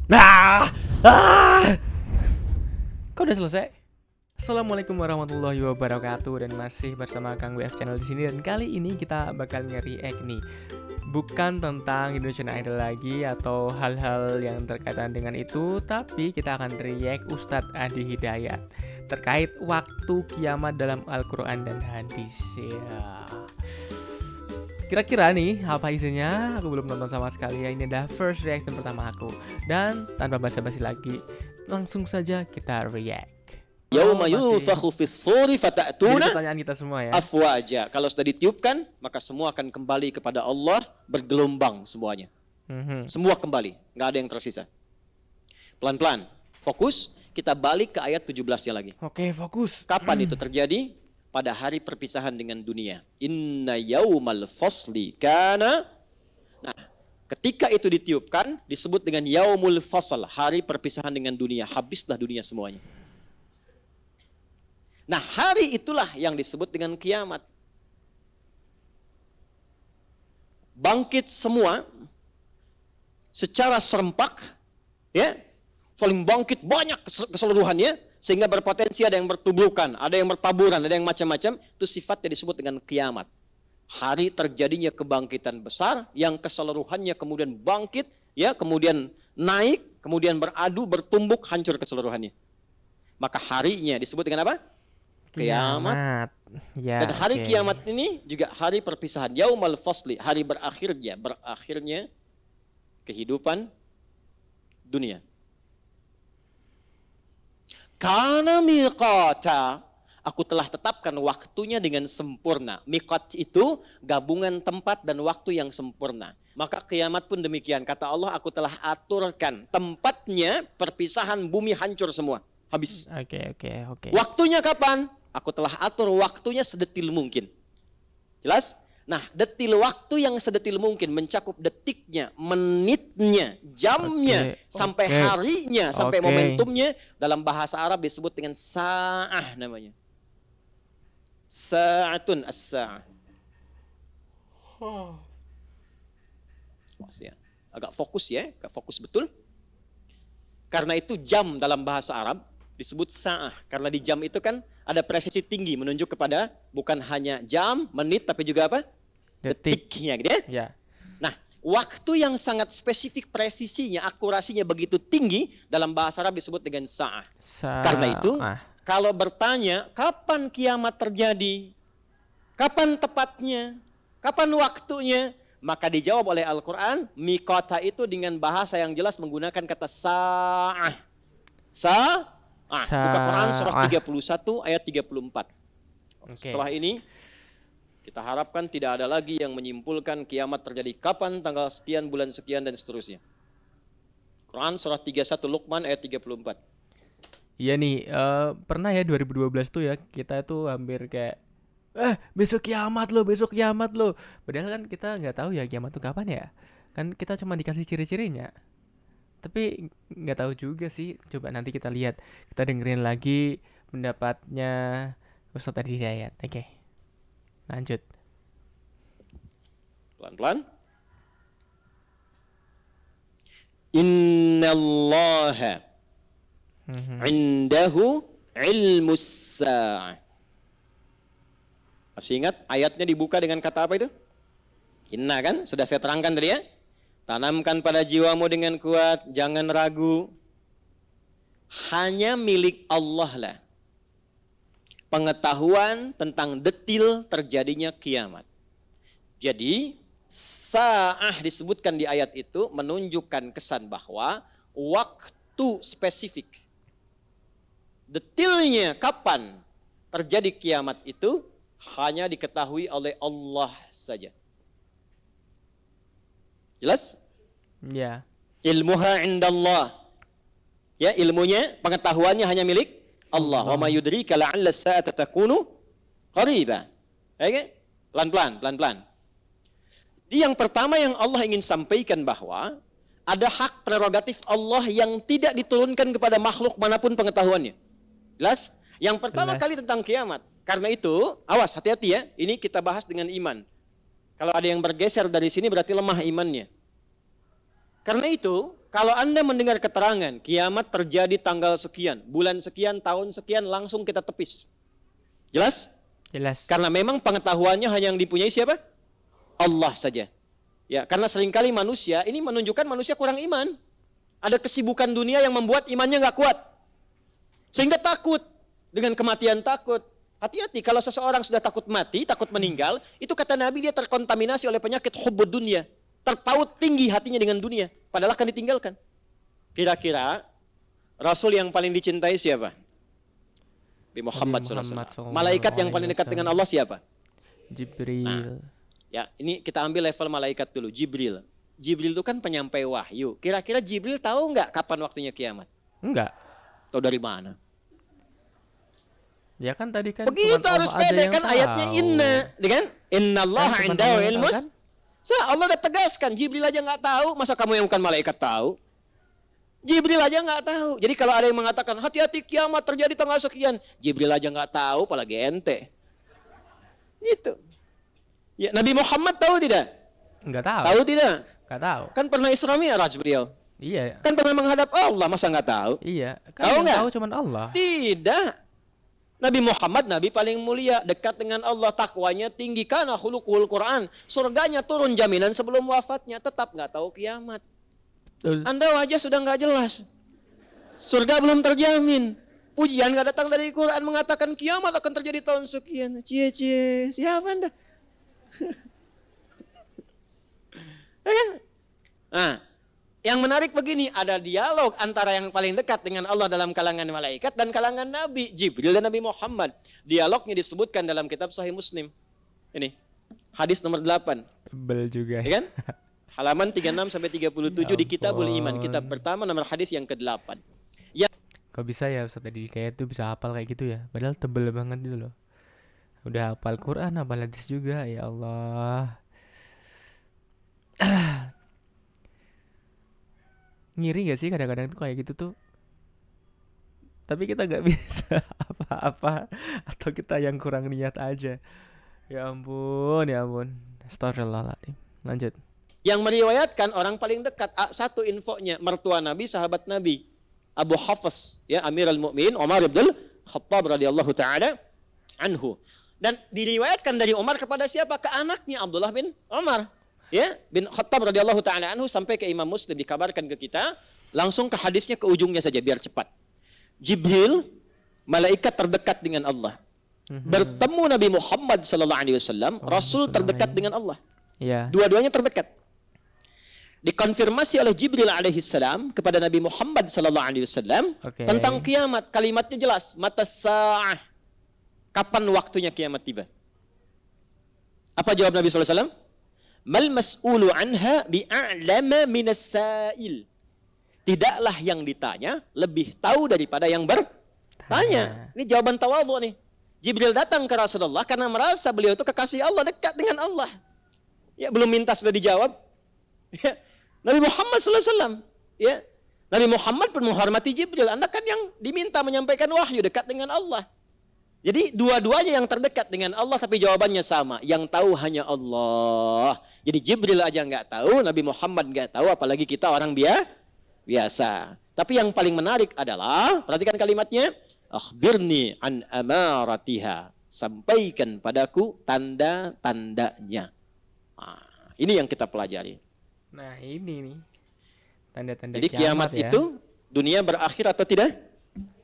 Nah, ah, kau udah selesai? Assalamualaikum warahmatullahi wabarakatuh dan masih bersama Kang WF Channel di sini dan kali ini kita bakal nge-react nih. Bukan tentang Indonesian Idol lagi atau hal-hal yang terkaitan dengan itu, tapi kita akan react Ustadz Adi Hidayat terkait waktu kiamat dalam Al-Quran dan hadis. Ya. Kira-kira nih apa isinya? Aku belum nonton sama sekali ya. Ini adalah first reaction pertama aku. Dan tanpa basa-basi lagi, langsung saja kita react. Yauma yunfakhu fis suri Jadi fata'tuna pertanyaan kita semua ya. afwaja. Kalau sudah ditiupkan, maka semua akan kembali kepada Allah bergelombang semuanya. Semua kembali, nggak ada yang tersisa. Pelan-pelan, fokus, kita balik ke ayat 17-nya lagi. Oke, fokus. Kapan itu terjadi? Pada hari perpisahan dengan dunia. Inna yaumal fasli kana. Nah, ketika itu ditiupkan, disebut dengan yaumul fasl, hari perpisahan dengan dunia. Habislah dunia semuanya. Nah, hari itulah yang disebut dengan kiamat. Bangkit semua secara serempak, ya, saling bangkit banyak keseluruhannya, sehingga berpotensi ada yang bertubrukan, ada yang bertaburan, ada yang macam-macam. Itu sifatnya disebut dengan kiamat. Hari terjadinya kebangkitan besar yang keseluruhannya kemudian bangkit, ya, kemudian naik, kemudian beradu, bertumbuk, hancur keseluruhannya. Maka harinya disebut dengan apa? Kiamat. Ya, Dan hari kiamat ini juga hari perpisahan. Yaumal fasli, hari berakhirnya kehidupan dunia. Karena miqata, aku telah tetapkan waktunya dengan sempurna. Miqat itu gabungan tempat dan waktu yang sempurna. Maka kiamat pun demikian. Kata Allah, aku telah aturkan tempatnya, perpisahan bumi hancur semua. Habis. Oke. Waktunya kapan? Aku telah atur waktunya sedetil mungkin. Jelas? Nah, detil waktu yang sedetil mungkin mencakup detiknya, menitnya, jamnya, sampai harinya, sampai momentumnya. Dalam bahasa Arab disebut dengan sa'ah namanya. Sa'atun as-sa'ah. Agak fokus ya, agak fokus betul. Karena itu jam dalam bahasa Arab disebut sa'ah. Karena di jam itu kan ada presisi tinggi menunjuk kepada bukan hanya jam, menit, tapi juga apa? Detiknya gitu ya. Ya. Nah, waktu yang sangat spesifik, presisinya, akurasinya begitu tinggi dalam bahasa Arab disebut dengan sa'ah. Karena itu, kalau bertanya kapan kiamat terjadi, kapan tepatnya, kapan waktunya, maka dijawab oleh Al-Quran, miqata itu dengan bahasa yang jelas menggunakan kata sa'ah. Buka Quran surah 31 ayat 34. Setelah ini kita harapkan tidak ada lagi yang menyimpulkan kiamat terjadi kapan, tanggal sekian, bulan sekian, dan seterusnya. Quran surah 31 Luqman ayat 34. Iya nih, pernah ya 2012 tuh ya, kita tuh hampir kayak besok kiamat loh. Padahal kan kita nggak tahu ya kiamat tuh kapan ya. Kan kita cuma dikasih ciri-cirinya. Tapi nggak tahu juga sih. Coba nanti kita lihat, kita dengerin lagi pendapatnya Ustadz Adi Hidayat. Oke. Lanjut. Pelan-pelan. Innallaha indahu ilmus sa'ah. Masih ingat ayatnya dibuka dengan kata apa itu? Inna kan? Sudah saya terangkan tadi ya. Tanamkan pada jiwamu dengan kuat, jangan ragu. Hanya milik Allah lah pengetahuan tentang detil terjadinya kiamat. Jadi, sa'ah disebutkan di ayat itu menunjukkan kesan bahwa waktu spesifik, detilnya kapan terjadi kiamat itu hanya diketahui oleh Allah saja. Jelas? Ya. Ilmuha indallah. Ya, ilmunya, pengetahuannya hanya milik Allah. Wa ma yudrika la'alla as-sa'ata takunu qariba. Oke? Pelan-pelan. Di yang pertama yang Allah ingin sampaikan bahwa ada hak prerogatif Allah yang tidak diturunkan kepada makhluk manapun pengetahuannya. Jelas? Yang pertama kali tentang kiamat. Karena itu, awas, hati-hati ya. Ini kita bahas dengan iman. Kalau ada yang bergeser dari sini berarti lemah imannya. Karena itu, Kalau Anda mendengar keterangan kiamat terjadi tanggal sekian, bulan sekian, tahun sekian, langsung kita tepis. Jelas? Jelas. Karena memang pengetahuannya hanya yang dipunyai siapa? Allah saja. Ya, karena seringkali manusia ini menunjukkan manusia kurang iman. Ada kesibukan dunia yang membuat imannya nggak kuat. Sehingga takut. Dengan kematian takut. Hati-hati, kalau seseorang sudah takut mati, takut meninggal, itu kata Nabi dia terkontaminasi oleh penyakit hubbud dunia. Terpaut tinggi hatinya dengan dunia. Padahal akan ditinggalkan. Kira-kira Rasul yang paling dicintai siapa? Nabi Muhammad SAW. Malaikat yang paling dekat dengan Allah siapa? Jibril. Nah, ya, ini kita ambil level malaikat dulu. Jibril. Jibril itu kan penyampai wahyu. Kira-kira Jibril tahu nggak kapan waktunya kiamat? Enggak. Tahu dari mana? Ya kan tadi kan Begitu harus pede kan ayatnya inna, kan? Innallaha Kan indahu cuman Allah ilmus. kan? Allah udah tegaskan, Jibril aja nggak tahu, masa kamu yang bukan malaikat tahu? Jibril aja nggak tahu. Jadi kalau ada yang mengatakan hati-hati kiamat terjadi tanggal sekian, Jibril aja nggak tahu, apalagi ente. Gitu. Ya, Nabi Muhammad tahu tidak? Enggak tahu. Tahu tidak? Enggak tahu. Kan pernah Isra Mi'raj beliau. Iya. Kan pernah menghadap Allah, masa nggak tahu? Iya. Kan Tahu yang nggak? tahu cuman Allah. Tidak. Nabi Muhammad, Nabi paling mulia, dekat dengan Allah, takwanya tinggi, karena khuluqul Quran. Surganya turun jaminan sebelum wafatnya, tetap nggak tahu kiamat. Betul. Anda wajah sudah nggak jelas. Surga belum terjamin. Pujian nggak datang dari Quran mengatakan kiamat akan terjadi tahun sekian. Cie, siapa Anda? Ya kan? Nah, yang menarik begini, ada dialog antara yang paling dekat dengan Allah dalam kalangan malaikat dan kalangan Nabi, Jibril dan Nabi Muhammad. Dialognya disebutkan dalam kitab Sahih Muslim. Ini, hadis nomor 8. Tebel juga. Ya kan? Halaman 36 sampai 37 di Kitabul Iman, kitab pertama nomor hadis yang ke-8. Ya, Kok bisa ya Ustaz tadi kayak itu bisa hafal kayak gitu ya? Padahal tebel banget gitu loh. Udah hafal Quran, hafal hadis juga, ya Allah. Ngiri gak sih kadang-kadang tuh kayak gitu tuh? Tapi kita gak bisa apa-apa. Atau kita yang kurang niat aja. Ya ampun, ya ampun. Astagfirullahaladzim. Lanjut. yang meriwayatkan orang paling dekat, satu infonya, mertua Nabi, sahabat Nabi, Abu Hafs, ya, Amirul Mukminin Umar bin Khattab radhiyallahu taala anhu. Dan diriwayatkan dari Umar kepada siapa? Ke anaknya Abdullah bin Umar, ya, bin Khattab radhiyallahu taala anhu, sampai ke Imam Muslim dikabarkan ke kita. Langsung ke hadisnya, ke ujungnya saja biar cepat. Jibril, malaikat terdekat dengan Allah. Bertemu Nabi Muhammad sallallahu alaihi wasallam, Rasul terdekat dengan Allah. Ya. Dua-duanya terdekat. Dikonfirmasi oleh Jibril alaihi salam kepada Nabi Muhammad sallallahu alaihi wasallam tentang kiamat. Kalimatnya jelas, mata sa'ah. Kapan waktunya kiamat tiba? Apa jawab Nabi sallallahu alaihi wasallam? Mal mas'ulu anha bi'a'lama minas sa'il. Tidaklah yang ditanya lebih tahu daripada yang bertanya. Ini jawaban tawadhu nih. Jibril datang ke Rasulullah karena merasa beliau itu kekasih Allah, dekat dengan Allah. Ya, belum minta sudah dijawab. Ya. Nabi Muhammad SAW, ya, Nabi Muhammad pun menghormati Jibril. Anda kan yang diminta menyampaikan wahyu, dekat dengan Allah. Jadi dua-duanya yang terdekat dengan Allah, tapi jawabannya sama. Yang tahu hanya Allah. Jadi Jibril aja nggak tahu, Nabi Muhammad nggak tahu, apalagi kita orang biasa. Tapi yang paling menarik adalah, perhatikan kalimatnya, akhbirni an amaratiha. Sampaikan padaku tanda-tandanya. Nah, ini yang kita pelajari. Nah ini nih tanda-tanda Jadi kiamat ya. itu dunia berakhir atau tidak?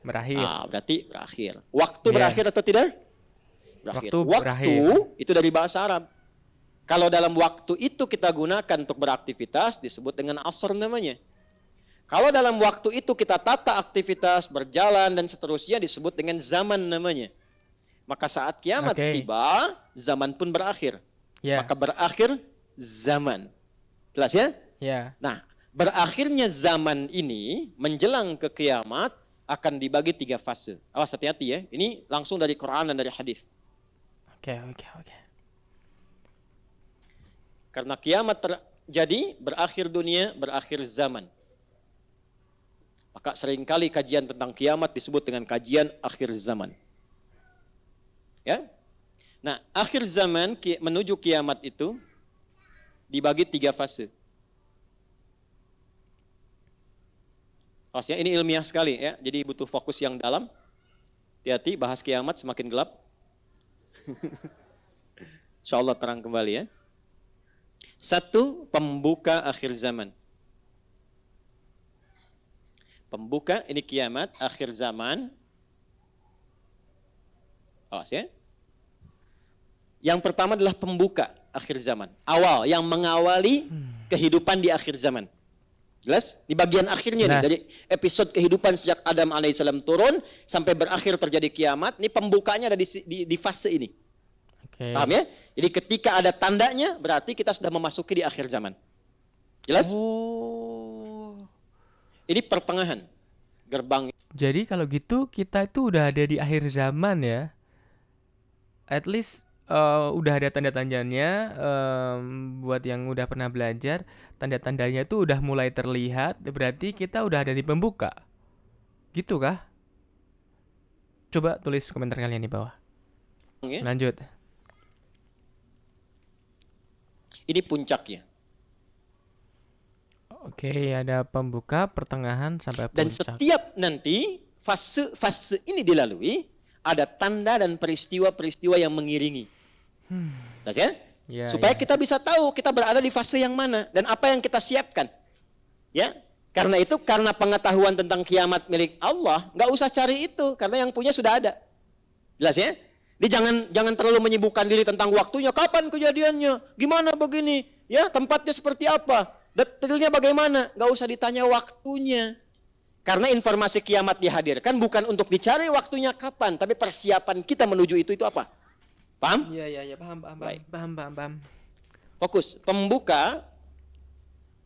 Berakhir. Berarti berakhir. Waktu berakhir atau tidak? Berakhir. Waktu itu dari bahasa Arab. Kalau dalam waktu itu kita gunakan untuk beraktivitas, disebut dengan asr namanya. Kalau dalam waktu itu kita tata aktivitas, berjalan dan seterusnya, disebut dengan zaman namanya. Maka saat kiamat tiba, zaman pun berakhir. Maka berakhir zaman. Jelas ya? Ya. Nah, berakhirnya zaman ini menjelang ke kiamat akan dibagi 3 fase. Awas, hati-hati ya. Ini langsung dari Quran dan dari hadis. Oke. Karena kiamat terjadi, berakhir dunia, berakhir zaman. Maka seringkali kajian tentang kiamat disebut dengan kajian akhir zaman. Ya? Nah, akhir zaman menuju kiamat itu dibagi 3 fase. Pastinya ini ilmiah sekali ya, jadi butuh fokus yang dalam. Hati-hati, bahas kiamat semakin gelap. Insya Allah terang kembali ya. Satu, pembuka akhir zaman. Pembuka ini kiamat, akhir zaman. Awas ya. Yang pertama adalah pembuka akhir zaman. Awal, yang mengawali kehidupan di akhir zaman. Jelas? Di bagian akhirnya nih, dari episode kehidupan sejak Adam alaihissalam turun sampai berakhir terjadi kiamat, ini pembukanya ada di fase ini. Okay. Paham ya? Jadi ketika ada tandanya, berarti kita sudah memasuki di akhir zaman. Jelas? Oh. Ini pertengahan gerbang. Jadi kalau gitu kita itu udah ada di akhir zaman ya. At least udah ada tanda-tandanya. Buat yang udah pernah belajar, tanda-tandanya itu udah mulai terlihat. Berarti kita udah ada di pembuka. Gitu kah? Coba tulis komentar kalian di bawah. Ya. Lanjut. Ini puncaknya. Oke, ada pembuka, pertengahan, sampai puncak. Dan setiap nanti fase-fase ini dilalui, ada tanda dan peristiwa-peristiwa yang mengiringi. Jelas ya? Ya, Supaya ya. kita bisa tahu kita berada di fase yang mana dan apa yang kita siapkan. Ya, karena itu, karena pengetahuan tentang kiamat milik Allah, nggak usah cari itu, karena yang punya sudah ada. Jelas ya? Dia jangan terlalu menyibukkan diri tentang waktunya, kapan kejadiannya, gimana begini, ya tempatnya seperti apa, detailnya bagaimana, nggak usah ditanya waktunya. Karena informasi kiamat dihadirkan bukan untuk dicari waktunya kapan, tapi persiapan kita menuju itu apa? Paham? Iya, paham. Baik. Paham. Fokus. Pembuka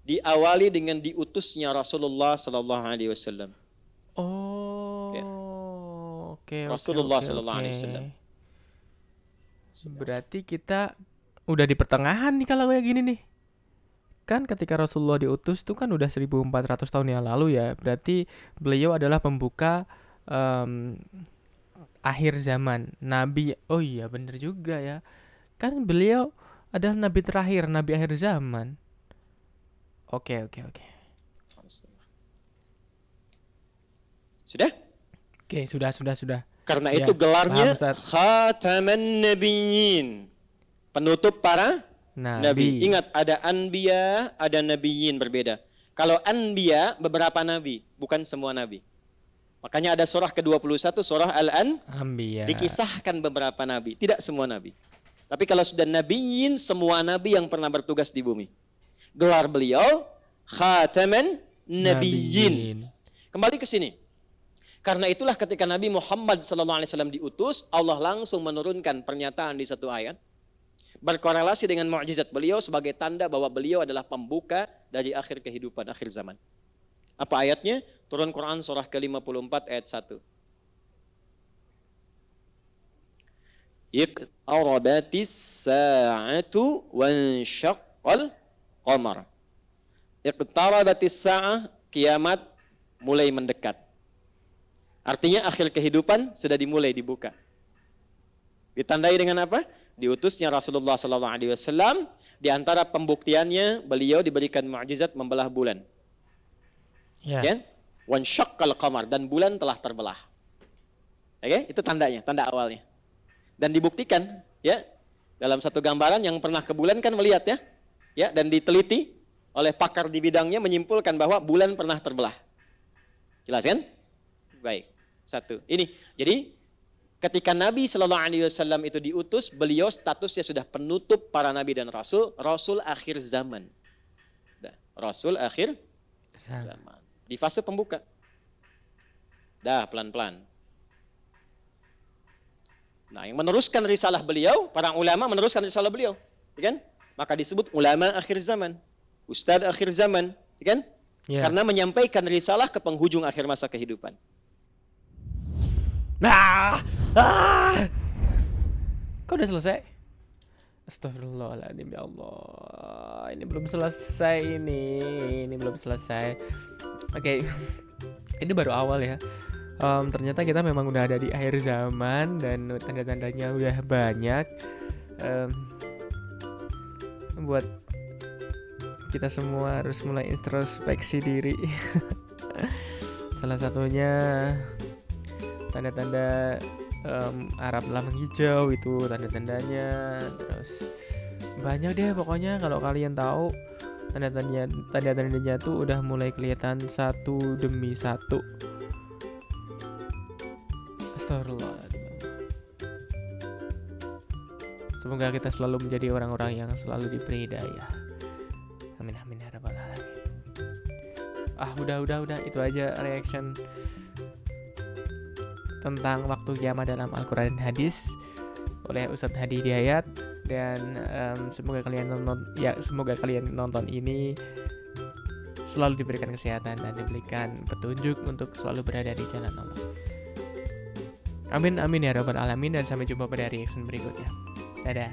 diawali dengan diutusnya Rasulullah Sallallahu Alaihi Wasallam. Oh, Ya. oke. Rasulullah Sallallahu Alaihi Wasallam. Berarti kita udah di pertengahan nih kalau kayak gini nih. Kan ketika Rasulullah diutus itu kan udah 1400 tahun yang lalu ya. Berarti beliau adalah pembuka akhir zaman. Nabi, oh iya bener juga ya. Kan beliau adalah nabi terakhir, nabi akhir zaman. Oke. Sudah? Oke, sudah. Karena Ya, itu gelarnya paham, Ustaz. Khataman Nabiyyin. Penutup para nabi. Nabi. Ingat, ada anbiya, ada nabiyyin, berbeda. Kalau anbiya, beberapa nabi, bukan semua nabi. Makanya ada surah ke-21, surah Ambiya. dikisahkan beberapa nabi, tidak semua nabi. Tapi kalau sudah nabiyyin, semua nabi yang pernah bertugas di bumi. Gelar beliau Khataman Nabiyyin. Kembali ke sini. Karena itulah ketika Nabi Muhammad SAW diutus, Allah langsung menurunkan pernyataan di satu ayat. Berkorelasi dengan mukjizat beliau sebagai tanda bahwa beliau adalah pembuka dari akhir kehidupan, akhir zaman. Apa ayatnya? Turun Quran surah ke-54 ayat 1. Iqtarabatis sa'atu wansyaqqal qamar. Iqtarabatis sa'ah, kiamat mulai mendekat. Artinya akhir kehidupan sudah dimulai dibuka. Ditandai dengan apa? Diutusnya Rasulullah SAW. Di antara pembuktiannya beliau diberikan mukjizat membelah bulan. Ya. Kan? Wan syaqqal qamar, dan bulan telah terbelah. Oke, itu tandanya, tanda awalnya. Dan dibuktikan, ya, dalam satu gambaran yang pernah ke bulan kan melihat ya, ya, dan diteliti oleh pakar di bidangnya menyimpulkan bahwa bulan pernah terbelah. Jelas kan? Baik, satu. Ini, jadi ketika Nabi SAW itu diutus, beliau statusnya sudah penutup para nabi dan rasul, rasul akhir zaman. Rasul akhir zaman. Di fase pembuka. Dah, pelan-pelan. Nah, yang meneruskan risalah beliau, para ulama meneruskan risalah beliau, ya kan? Maka disebut ulama akhir zaman, ustadz akhir zaman, ya kan? Ya. Karena menyampaikan risalah ke penghujung akhir masa kehidupan. Kok udah selesai? Astagfirullahaladzim, ya Allah. Ini belum selesai ini belum selesai. Oke. Ini baru awal ya. Ternyata kita memang udah ada di akhir zaman dan tanda-tandanya udah banyak. Buat kita semua harus mulai introspeksi diri. Salah satunya tanda-tanda Arab telah menghijau, itu tanda-tandanya. Terus banyak deh pokoknya, kalau kalian tahu tanda-tandanya tuh udah mulai kelihatan satu demi satu. Astagfirullahaladzim. Semoga kita selalu menjadi orang-orang yang selalu diberi hidayah. Amin amin ya rabbal alamin. Udah itu aja reaction tentang waktu kiamat dalam Al-Quran dan Hadis oleh Ustadz Hadi Hidayat. Dan semoga kalian nonton ini selalu diberikan kesehatan dan diberikan petunjuk untuk selalu berada di jalan Allah. Amin amin ya rabbal alamin, dan sampai jumpa pada reaction berikutnya. Dadah.